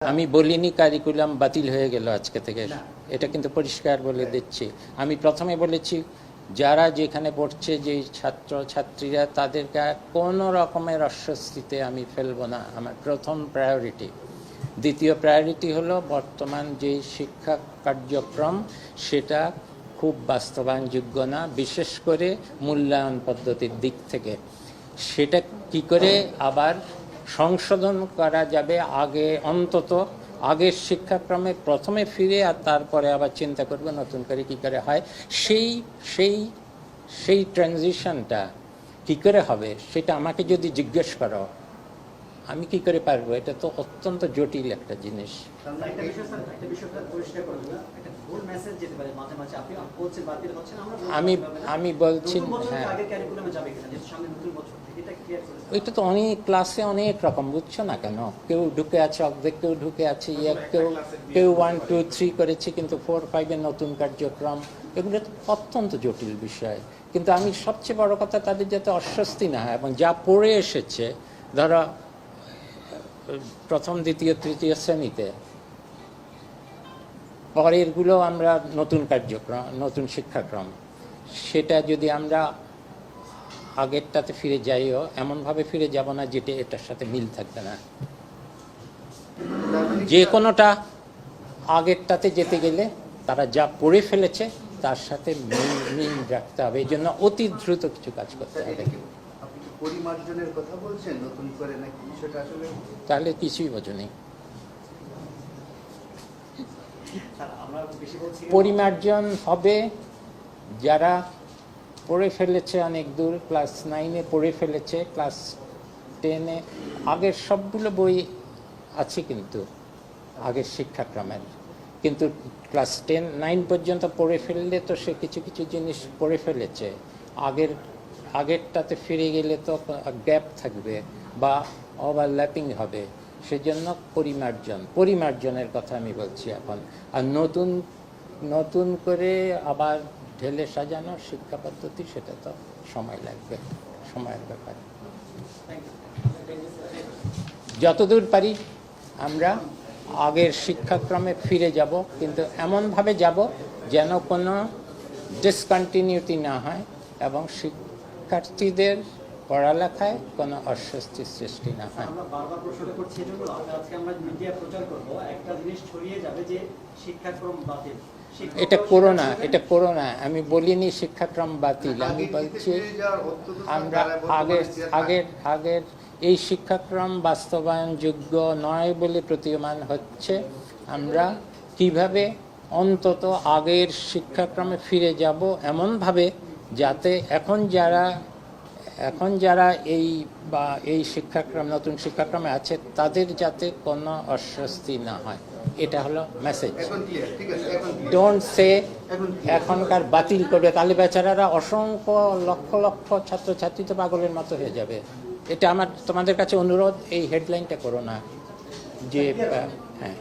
আমি বলিনি কারিকুলাম বাতিল হয়ে গেল আজকে থেকে, এটা কিন্তু পরিষ্কার বলে দিচ্ছি। আমি প্রথমে বলেছি যারা যেখানে পড়ছে, যে ছাত্র ছাত্রীরা, তাদেরকে কোনো রকমের অস্বস্তিতে আমি ফেলবো না, আমার প্রথম প্রায়োরিটি। দ্বিতীয় প্রায়োরিটি হলো বর্তমান যে শিক্ষা কার্যক্রম সেটা খুব বাস্তবায়নযোগ্য না, বিশেষ করে মূল্যায়ন পদ্ধতির দিক থেকে। সেটা কি করে আবার সংশোধন করা যাবে, আগে অন্তত আগের শিক্ষাক্রমে প্রথমে ফিরে আর তারপরে আবার চিন্তা করবে নতুন করে কী করে হয়। সেই সেই সেই ট্রানজিশনটা কী করে হবে সেটা আমাকে যদি জিজ্ঞেস করো, আমি কি করে পারবো? এটা তো অত্যন্ত জটিল একটা জিনিস। আমি বলছি হ্যাঁ, ওইটা তো অনেক ক্লাসে অনেক রকম, বুঝছো না কেন? কেউ ঢুকে আছে অর্ধেক, কেউ ঢুকে আছে কেউ কেউ 1, 2, 3 করেছে, কিন্তু 4, 5 নতুন কার্যক্রম, এগুলো তো অত্যন্ত জটিল বিষয়। কিন্তু আমি সবচেয়ে বড় কথা, তাদের যাতে অস্বস্তি না হয় এবং যা পড়ে এসেছে, ধরো প্রথম, দ্বিতীয়, তৃতীয় শ্রেণীতে, পরেরগুলো আমরা নতুন কার্যক্রম, নতুন শিক্ষাক্রম, সেটা যদি আমরা আগেরটাতে ফিরে যাইও, এমনভাবে ফিরে যাব না যেটা এটার সাথে মিল থাকবে না। যে কোনোটা আগেরটাতে যেতে গেলে তারা যা পড়ে ফেলেছে তার সাথে মিল রাখতে হবে। এই জন্য অতি দ্রুত কিছু কাজ করতে হবে। পরিমার্জনের কথা বলছেন নতুন করে নাকি? সেটা আসলে তাহলে কিছুই বোঝেনি। পরিমার্জন হবে যারা পড়ে ফেলেছে অনেক দূর, ক্লাস 9-এ পড়ে ফেলেছে, ক্লাস 10-এ আগের সবগুলো বই আছে কিন্তু আগের শিক্ষাক্রমের, কিন্তু ক্লাস 10, 9 পর্যন্ত পড়ে ফেললে তো সে কিছু কিছু জিনিস পড়ে ফেলেছে। আগেরটাতে ফিরে গেলে তো গ্যাপ থাকবে বা ওভারল্যাপিং হবে। সেজন্য পরিমার্জনের কথা আমি বলছি এখন। আর নতুন করে আবার ঢেলে সাজানো শিক্ষা পদ্ধতি, সেটা তো সময় লাগবে, সময়ের ব্যাপার। যতদূর পারি আমরা আগের শিক্ষাক্রমে ফিরে যাব, কিন্তু এমনভাবে যাব যেন কোনো ডিসকন্টিনিউটি না হয় এবং শিক্ষার্থীদের পড়ালেখায় কোনো অস্বস্তির সৃষ্টি না হয়। এটা করো না, আমি বলিনি শিক্ষাক্রম বাতিল, আমি বলছি আমরা আগের এই শিক্ষাক্রম বাস্তবায়নযোগ্য নয় বলে প্রতীয়মান হচ্ছে। আমরা কিভাবে অন্তত আগের শিক্ষাক্রমে ফিরে যাব এমনভাবে যাতে এখন যারা এই শিক্ষাক্রম, নতুন শিক্ষাক্রমে আছে, তাদের যাতে কোনো অস্বস্তি না হয়। এটা হলো মেসেজ। ডোন্ট সে এখনকার বাতিল করবে, তাহলে বেচারারা অসংখ্য লক্ষ লক্ষ ছাত্রছাত্রী তো পাগলের মতো হয়ে যাবে। এটা আমার তোমাদের কাছে অনুরোধ, এই হেডলাইনটা করো না যে হ্যাঁ।